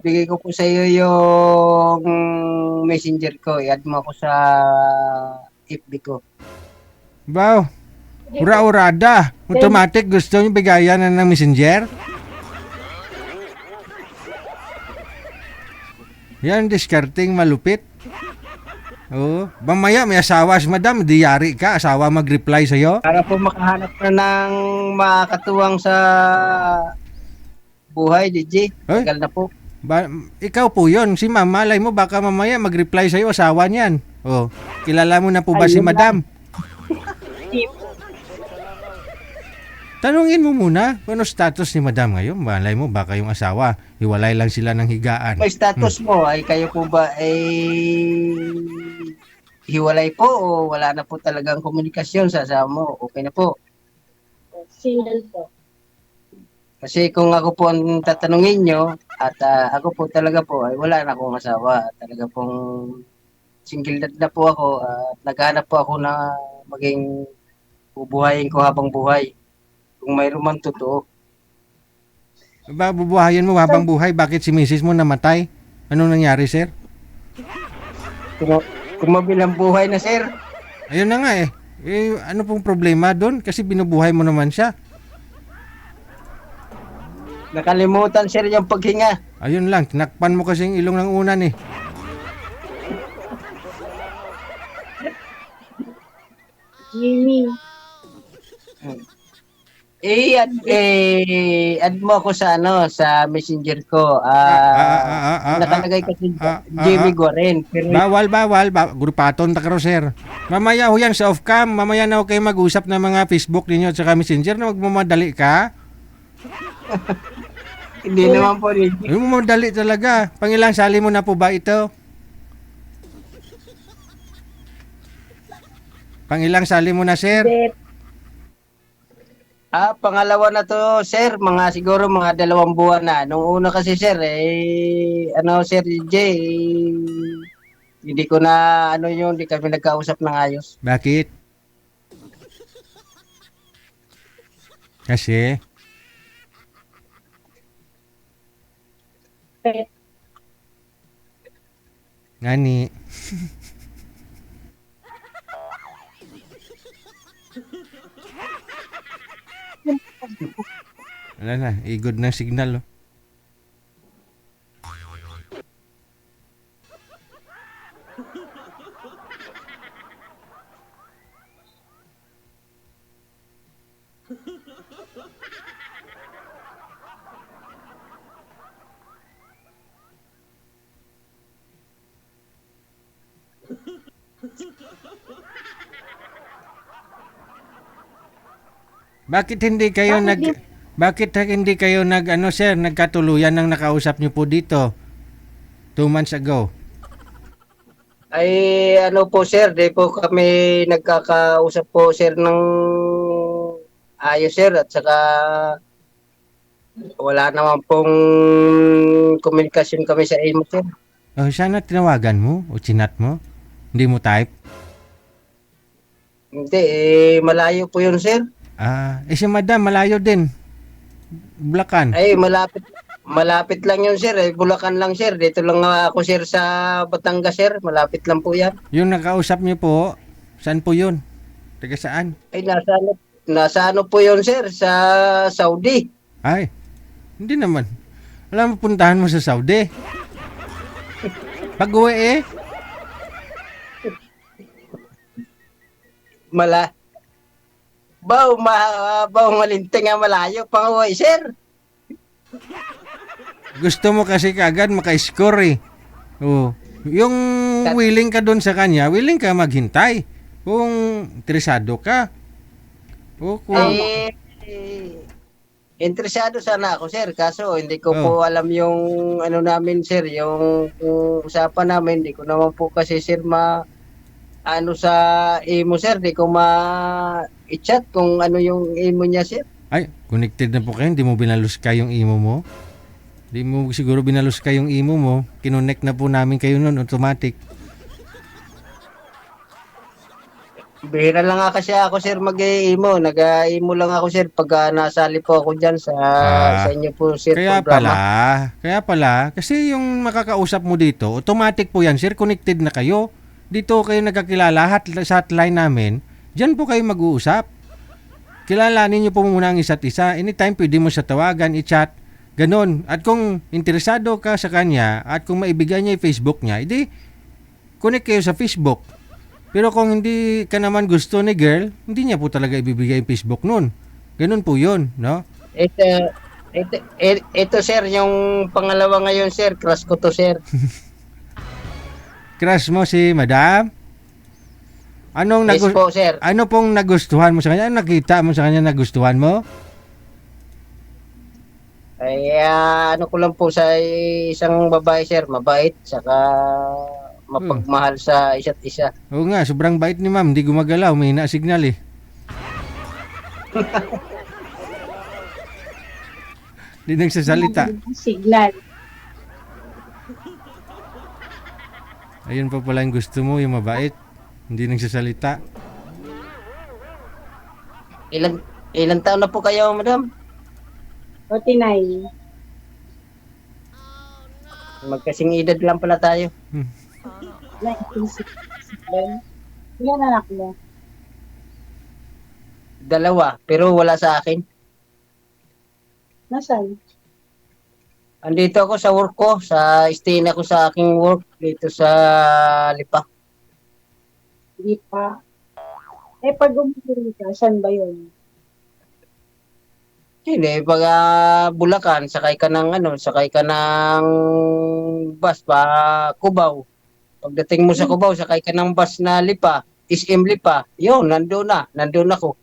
bigay ko po sa iyo yung messenger ko. I-add mo ako sa FB ko. Wow, ura-urada. Automatic gusto niyo bigayan ng messenger? Yan, discarding malupit. Oo. Mamaya may asawa si madam, di yari ka, asawa mag-reply sa'yo. Para po makahanap ka ng makakatuwang sa buhay, DJ. Hoy, Tagal na po. ba, ikaw po yon. Si ma'am, malay mo baka mamaya mag-reply sa'yo, asawa niyan. Oh, kilala mo na po ba si Ayun lang. madam? Tanungin mo muna, kung ano status ni madam ngayon? Malay mo baka yung asawa, hiwalay lang sila ng higaan. May status mo ay kayo po ba ay hiwalay po o wala na po talagang komunikasyon sa asawa mo? Okay na po. Single po. Kasi kung ako po ang tatanungin nyo at ako po talaga po ay wala na akong asawa. Talaga pong single dad na po ako at naghanap po ako na maging bubuhayin ko habang buhay. Kung mayroon man totoo. Ba, bubuhayin mo habang buhay, bakit si misis mo namatay? Anong nangyari, sir? Kung, kung mabilang buhay na sir, Ayun na nga eh. Eh, ano pong problema doon? Kasi binubuhay mo naman siya. nakalimutan sir yung paghinga. Ayun lang, tinakpan mo kasing ilong ng unan eh. Jimmy. Add mo ako sa sa messenger ko. Nakalagay kasi Jimmy Guaren. Pero Bawal. Grupaton ta karo, sir. Mamaya ho yan sa off-cam. Mamaya na ho kayo mag-usap ng mga Facebook ninyo at saka Messenger na magmamadali ka. hindi naman po rin. Yung mamadali talaga. Pangilang sali mo na po ba ito? Pangilang sali mo na, sir? Bet. Pangalawa na to, sir, siguro mga 2 buwan na. Nung una kasi, sir, sir J, hindi ko na, hindi kami nagkausap ng ayos. Bakit? Kasi, Bet. ngani. Wala na, igod ng signal. Oh. Bakit hindi kayo bakit hindi kayo sir, nagkatuluyan ng nakausap niyo po dito 2 months ago? Po, sir, di po kami nagkakausap po, sir, ng ayos, sir, at saka wala naman pong komunikasyon kami sa imo, sir. Oh, sana tinawagan mo o chinat mo. Hindi mo type. Hindi, malayo po yun, sir. Si madam, malayo din. Bulacan. Malapit lang yun, sir. Bulacan lang, sir. Dito lang ako, sir, sa Batangas, sir. Malapit lang po yan. Yung nakausap niyo po, saan po yun? Taga saan? Nasa ano po yun, sir? Sa Saudi. Ay, hindi naman. Alam mo, puntahan mo sa Saudi. Pag-uwi eh. Baw malinting nga malayo pang uwi, sir. Gusto mo kasi kagad maka-score eh. Oh. Yung willing ka doon sa kanya, willing ka maghintay. Kung interesado ka. O kung... Interesado sana ako, sir. Kaso hindi ko po alam yung namin, sir. Yung usapan namin, hindi ko naman po kasi, sir, sa imo, sir. Hindi ko i-chat kung ano yung imo niya, sir. Ay, connected na po kayo. Hindi mo binaluska yung imo mo. Hindi mo siguro binaluska yung imo mo. Kinonect na po namin kayo nun, automatic. Bihira lang nga kasi ako sir mag-imo. Nag-imo lang ako sir pag nasali po ako dyan sa Ah, inyo po sir kaya pala. programa. Kaya pala. Kasi yung makakausap mo dito, automatic po yan, sir. Connected na kayo. Dito kayo nagkakilala, sa hotline namin. Diyan po kayo mag-uusap. Kilalanin niyo po muna ang isa't isa. Anytime pwede mo siya tawagan, i-chat. Ganon. At kung interesado ka sa kanya at kung maibigay niya yung Facebook niya, edi connect kayo sa Facebook. Pero kung hindi ka naman gusto ni girl, hindi niya po talaga ibibigay yung Facebook nun. Ganon po yun, no? Ito, ito sir, yung pangalawa ngayon sir, crush ko to sir. Crush mo si madam? Yes po sir. Ano pong nagustuhan mo sa kanya? Ano nakita mo sa kanya nagustuhan mo? Ay, ano ko lang po sa isang babae sir, mabait, saka Oh. mapagmahal sa isa't isa. Oo nga, sobrang bait ni ma'am. Hindi gumagalaw. May signal eh. Hindi nagsasalita. Signal. Ayun pa pala yung gusto mo, yung mabait. Hindi nagsasalita. Ilan ilan taon na po kayo, madam? 49. Magkasing edad lang pala tayo. 1967. Ilan anak mo? Dalawa, pero wala sa akin. Nasaan? Andito ako sa work ko, sa stay ako sa aking work dito sa Lipa. Hindi pa. Eh, pag umuwi ka, saan ba yun? Hindi, pag Bulacan, sakay ka ng bus pa Cubao. Pagdating mo sa Cubao, sakay ka ng bus na Lipa, SM Lipa. Yun, nandun ako.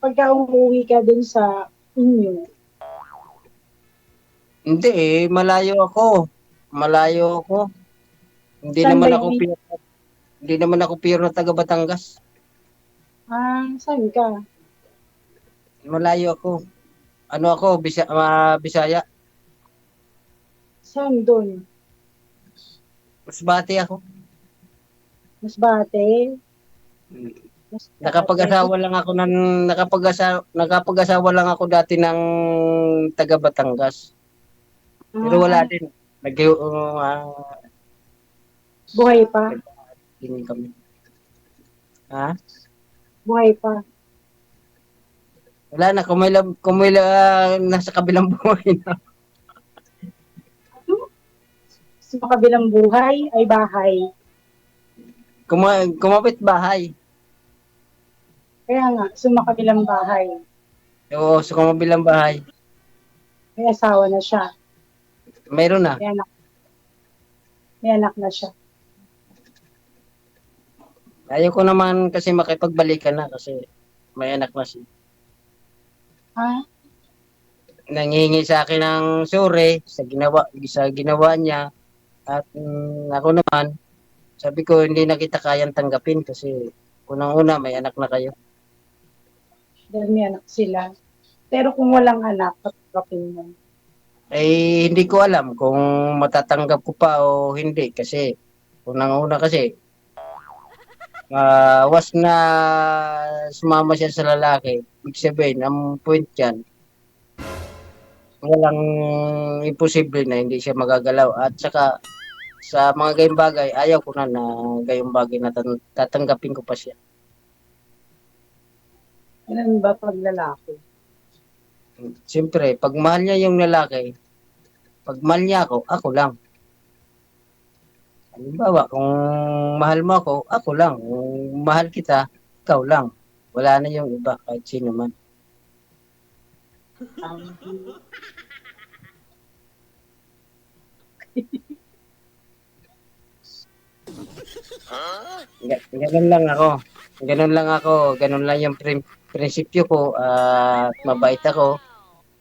Pagka umuwi ka dun sa inyo, Hindi malayo ako. Malayo ako. Hindi saan ba naman ako yung, pure, hindi naman ako pure na taga Batangas. saan ka? Malayo ako. Ano ako, Bisaya. Saan dun? Masbate ako. Masbate? Nakapag-asawa lang ako nakapag-asawa lang ako dati ng taga Batangas. Pero wala din. Buhay pa? Tingin kami. Ha? Buhay pa. Wala na, nasa kabilang buhay na. Sa kabilang buhay ay bahay. Kumapit bahay. Kaya nga, sumakabilang bahay. Oo, sa kabilang bahay. May asawa na siya. Mayroon na. May anak na siya. Ayaw ko naman kasi makipagbalikan na kasi may anak na siya. Nanghihingi sa akin ng sorry sa ginawa niya at ako naman sabi ko hindi na kita kayang tanggapin kasi unang-una may anak na kayo. Dahil may anak sila. Pero kung walang anak, tatanggapin mo. Eh hindi ko alam kung matatanggap ko pa o hindi kasi unang-una kasi was na sumama siya sa lalaki. Ibig sabihin, ang point dyan, walang imposible na hindi siya magagalaw. At saka, sa mga gayong bagay, ayaw ko na gayong bagay na tatanggapin ko pa siya. Ganun ba pag lalaki? Siyempre, pag mahal niya yung lalaki, pag mahal niya ako lang. Halimbawa, kung mahal mo ako lang. Kung mahal kita, ikaw lang. Wala na yung iba, kahit sino man. Ganun lang ako. Ganun lang yung prinsipyo ko. At mabait ako.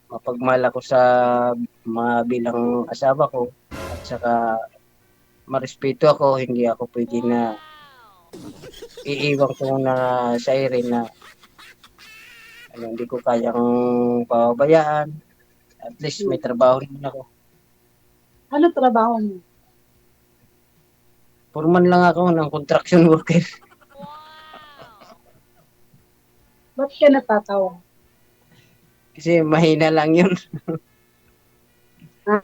Mapagmahal ako sa mga bilang asawa ko. At saka marespeto ako. Hindi ako pwede na iiwan ko na sa rin na hindi ko kayang pababayaan. At least may trabaho naman ako. Ano trabaho mo? Purman lang ako ng construction worker. Ba't ka natatawa? Kasi mahina lang yun. Ha?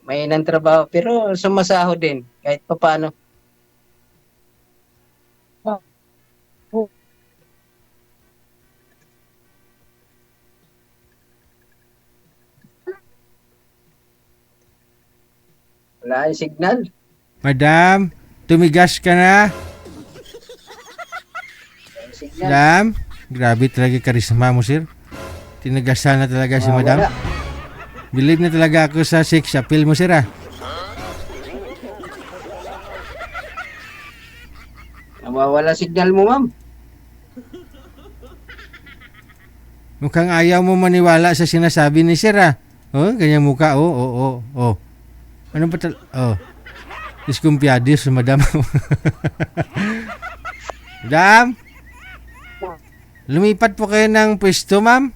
Mahinang trabaho. Pero sumasahod din. Kahit pa paano. Oh, Wala yung signal. Madam, tumigas ka na. Wala yung signal. Madam, grabe talaga karisma mo, sir. Tinagasan na talaga si madam. Wala. Believe na talaga ako sa sex appeal mo, sir, ah. Nawawala signal mo, ma'am. Mukhang ayaw mo maniwala sa sinasabi ni sir, ah. Oh, ganyang mukha, oh. Ano ba oh. Diskumpiyadis, madam. Madam? Lumipat po kayo ng pwesto, ma'am?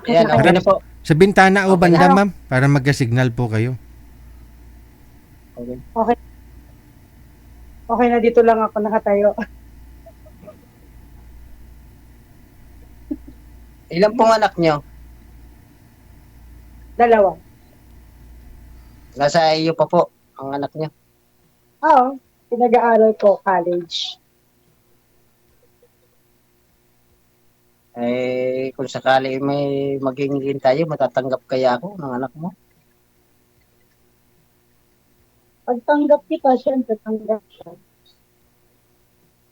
Ayan, okay na po. Sa bintana o Okay banda, na. ma'am? Para magka-signal po kayo. Okay. okay. Okay na, dito lang ako nakatayo. Ilan pong anak nyo? 2. Nasa iyo pa po ang anak nyo. Oo, pinag-aaral ko, college. Eh, kung sakali may maging tayo, matatanggap kaya ako ng anak mo? Pagtanggap kita, syempre, tanggap siya.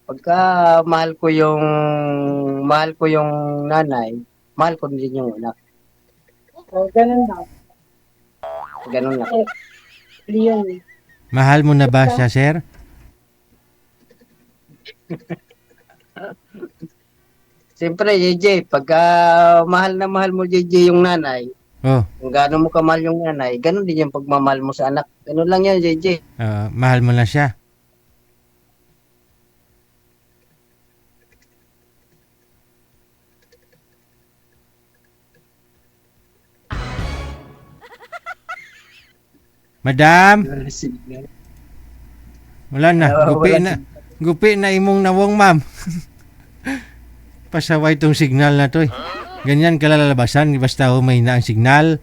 Pagka mahal ko yung nanay, mahal ko din yung anak. So, ganun na. Ganun lang. Yun. Mahal mo na ba siya, sir? Siyempre, JJ, pagka mahal na mahal mo, JJ, yung nanay, Oh, kung gaano mo kamahal yung nanay, ganun din yung pagmamahal mo sa anak. Ganun lang yan, JJ. mahal mo na siya. Madam, wala na. Gupi na imong nawong, ma'am. Pasaway tong signal na to, eh. Ganyan kalalabasan, basta humahina ang signal.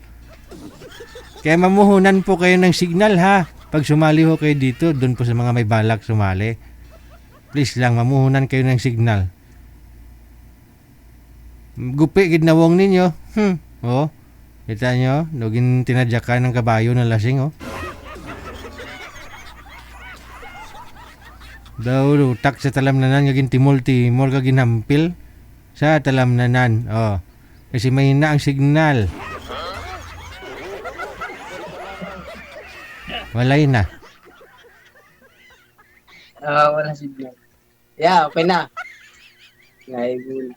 Kaya mamuhunan po kayo ng signal, ha. Pag sumali ho kayo dito, doon po sa mga may balak sumali. Please lang, mamuhunan kayo ng signal. Gupi gidnawong ninyo. Oh. Kita nyo, naging tinadyakan ng kabayo na lasing, oh. Daw, lutak sa talamnanan, gaging timol-timol, gaging hampil sa talamnanan, oh. Kasi mahina ang signal. Walay na. Wala signal. Yeah, okay na. Naibul.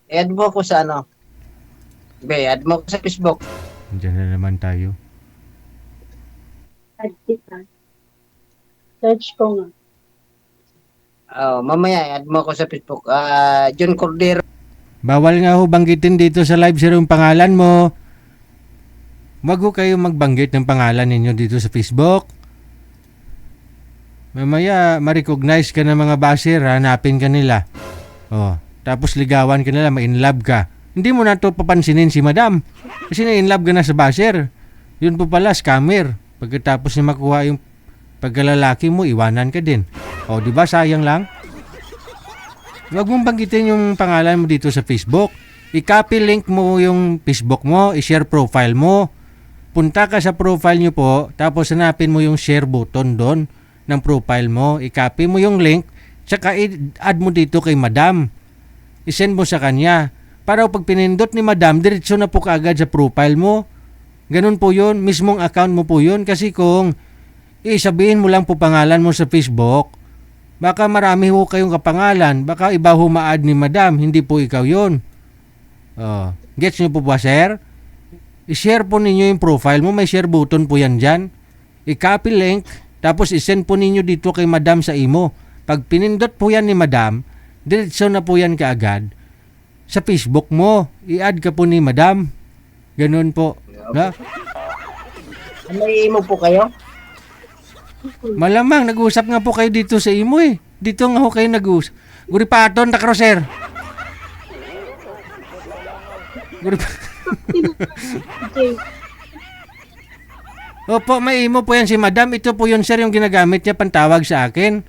I-add mo ko sa ano? Add mo ko sa Facebook. Diyan na naman tayo. Add kita. Search ko nga. Mamaya, i-add mo ko sa Facebook. John Cordero. Bawal nga ho banggitin dito sa live sir yung pangalan mo. Wag ho kayo magbanggit ng pangalan ninyo dito sa Facebook. Mamaya, ma-recognize ka ng mga basher, hanapin ka nila. Oh, tapos ligawan ka nila, ma-inlove ka. Hindi mo na ito papansinin si madam. Kasi na-inlove ka na sa basher. Yun po pala, scammer. Pagkatapos niya makuha yung pagkalalaki mo, iwanan ka din. O, di ba sayang lang? Huwag mong banggitin yung pangalan mo dito sa Facebook. I-copy link mo yung Facebook mo, i-share profile mo. Punta ka sa profile nyo po, tapos hanapin mo yung share button doon ng profile mo. I-copy mo yung link, tsaka i-add mo dito kay madam. I-send mo sa kanya. Para pag pinindot ni madam, diretso na po kaagad sa profile mo. Ganun po yun, mismong account mo po yun. Kasi kung sabihin mo lang po pangalan mo sa Facebook, baka marami ho kayong kapangalan. Baka iba ho ma-add ni madam, hindi po ikaw yun. Gets nyo po ba, sir? I-share po ninyo yung profile mo, may share button po yan dyan. I-copy link, tapos i-send po ninyo dito kay madam sa imo. Pag pinindot po yan ni madam, diretso na po yan kaagad sa Facebook mo. I-add ka po ni madam. Ganun po. Na? May imo po kayo? Malamang, nag-uusap nga po kayo dito sa imo eh. Dito nga ho kayo nag-uusap. Guri paton na kroser. Guri pa... Okay. Opo, may imo po yan si madam. Ito po yun sir yung ginagamit niya pantawag sa akin.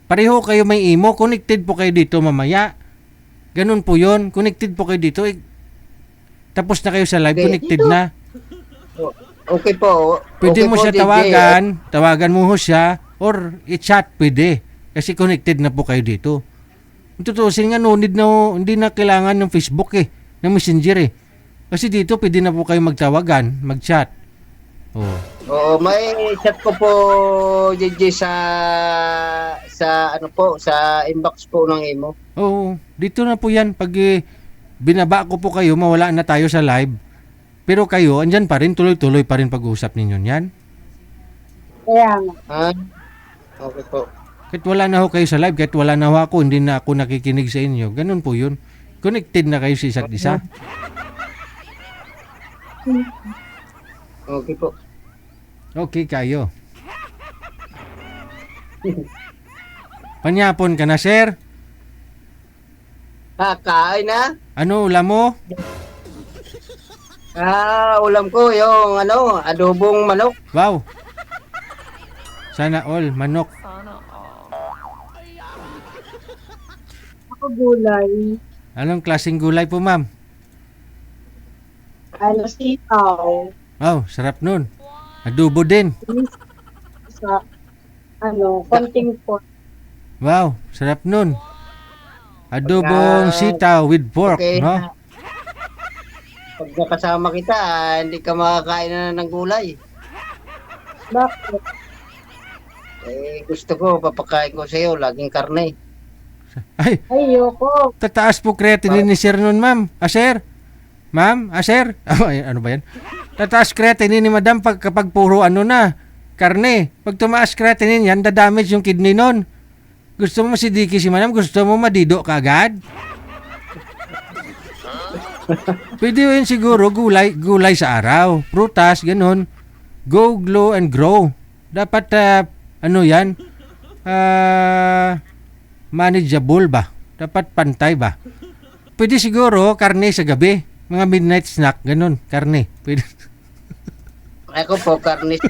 Pareho kayo may imo. Connected po kayo dito mamaya. Ganun po yun. Connected po kayo dito. Tapos na kayo sa live. Okay. Connected na. Okay po. Pwede Okay mo po, siya DJ. tawagan. Tawagan mo ho siya. Or i-chat. Pwede. Kasi connected na po kayo dito. Tutusin nga no, hindi na kailangan ng Facebook eh. Ng Messenger eh. Kasi dito pwede na po kayo magtawagan. Mag-chat. Oh. Oo, may chat ko po JJ sa ano po, sa inbox po ng imo. Oo, dito na po yan. Pag binaba ko po kayo, mawala na tayo sa live. Pero kayo, andyan pa rin, tuloy-tuloy pa rin pag-uusap ninyo yan. Kaya nga. Ah, okay po. Kahit wala na ho kayo sa live, kahit wala na ho ako, hindi na ako nakikinig sa inyo. Ganun po yun. Connected na kayo sa isa't isa. Okay po. Okay kayo. Panyapon ka na, sir? Kain na? Ano ulam mo? Ulam ko yung ano, adobong manok. Wow. Sana all, manok. Ako gulay. Anong klaseng gulay po, ma'am? Ano, sitaw. Wow, sarap nun. Adobo din. Sa, ano, konting pork. Wow, sarap nun. Adobong sitaw with pork, Okay. no? Pag nakasama kita, hindi ka makakain na ng gulay. Bakit? Gusto ko, papakain ko sa iyo, laging karne. Ay, Ayoko. tataas po creatinine ni sir nun, ma'am. Sir? Ma'am? Sir? Ano ba yan? Tataas creatinine ni madam kapag puro ano na, karne. Pag tumaas creatinine yan, dadamage yung kidney nun. Gusto mo masidiki si madam? Gusto mo madido ka agad? Pwede yun siguro gulay sa araw. Prutas, ganun. Go, glow, and grow. Dapat, ano yan? Manageable ba? Dapat pantay ba? Pwede siguro karne sa gabi. Mga midnight snack, ganun. Karne. Pwede. Ako po, karne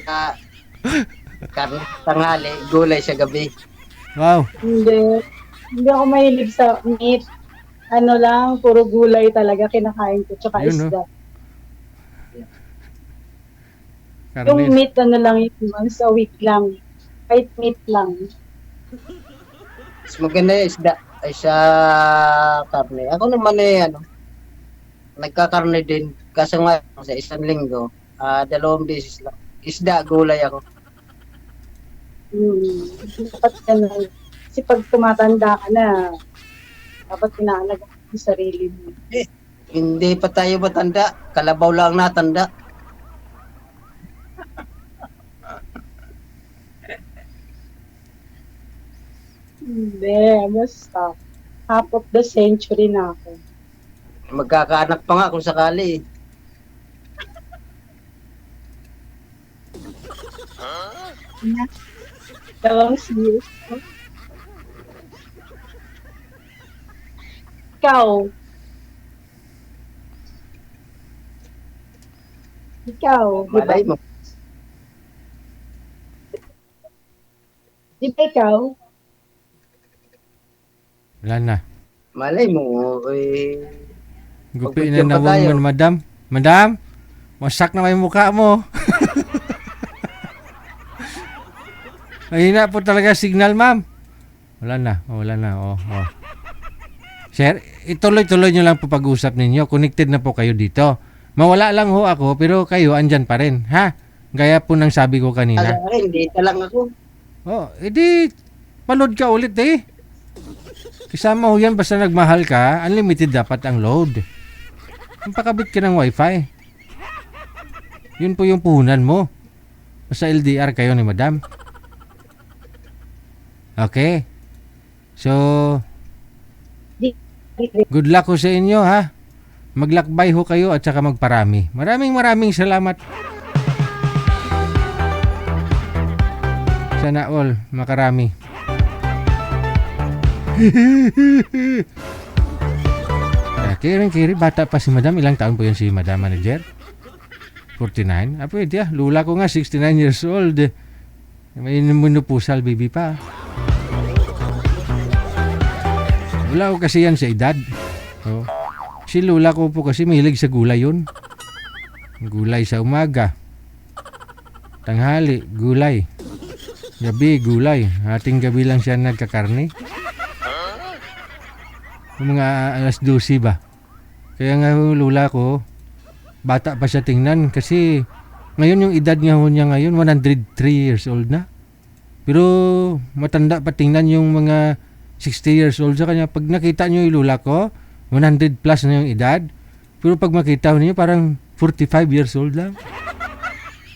tanghali, gulay sa gabi. Wow. Hindi. Hindi ako mahilig sa meat. Ano lang, puro gulay talaga kinakain ko. Tsaka Yun, no? isda. Karne. Yung meat, ano lang yun, once a week lang. Kahit meat lang. Mas maganda yung isda ay sa karne. Ako naman ano, nagkakarne din. Kaso nga, sa isang linggo, 2 beses lang. Isda, gulay ako. Dapat ganun. Kasi pag tumatanda ka na, dapat pinaalaga mo yung sarili mo. Hindi pa tayo matanda. Kalabaw lang natanda. Hindi, basta. Half of the century na ako. Magkakaanak pa nga kung sakali. Dalawang years. Ikaw. Ikaw, di ba? Malay mo. Di ba ikaw? Wala na. Malay mo. Gupi Pagbigyan na pa tayo. nawang madam. Madam, masak na may mukha mo. Mahina po talaga signal, ma'am. Wala na. Oh. Sir, ituloy-tuloy nyo lang po pag-usap ninyo. Connected na po kayo dito. Mawala lang ho ako, pero kayo andyan pa rin. Ha? Gaya po ng sabi ko kanina. Hindi lang ako. Oh, edi paload ka ulit eh. Kasama ho yan basta nagmahal ka, unlimited dapat ang load. Pakabit ka ng wifi. Yun po yung puhunan mo. Basta LDR kayo ni madam. Okay. So, good luck ko sa inyo ha. Maglakbay ho kayo at saka magparami. Maraming salamat. Sana all makarami. Kiri, bata pa si Madam. Ilang taon po yan si Madam Manager? 49? Ah, pwede ah. Lula ko nga, 69 years old. May menopusal baby pa. Wala ko kasi yan sa edad. Oh. Si Lula ko po kasi mahilig sa gulay yun. Gulay sa umaga. Tanghali, gulay. Gabi, gulay. Ating gabi lang siya nagkakarne. Mga alas 12 ba? Kaya nga Lula ko, bata pa siya tingnan kasi ngayon yung edad niya ngayon 103 years old na. Pero matanda pa tingnan yung mga 60 years old sa kanya. Pag nakita niyo yung Lula ko, 100 plus na yung edad. Pero pag makita niyo parang 45 years old lang.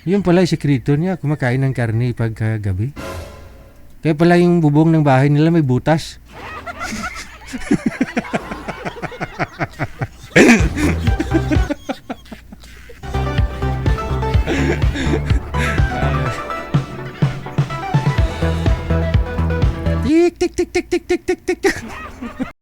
Yun pala yung sekreto niya, kumakain ng karne pagkagabi. Kaya pala yung bubong ng bahay nila may butas. Tik tik tik tik tik tik tik.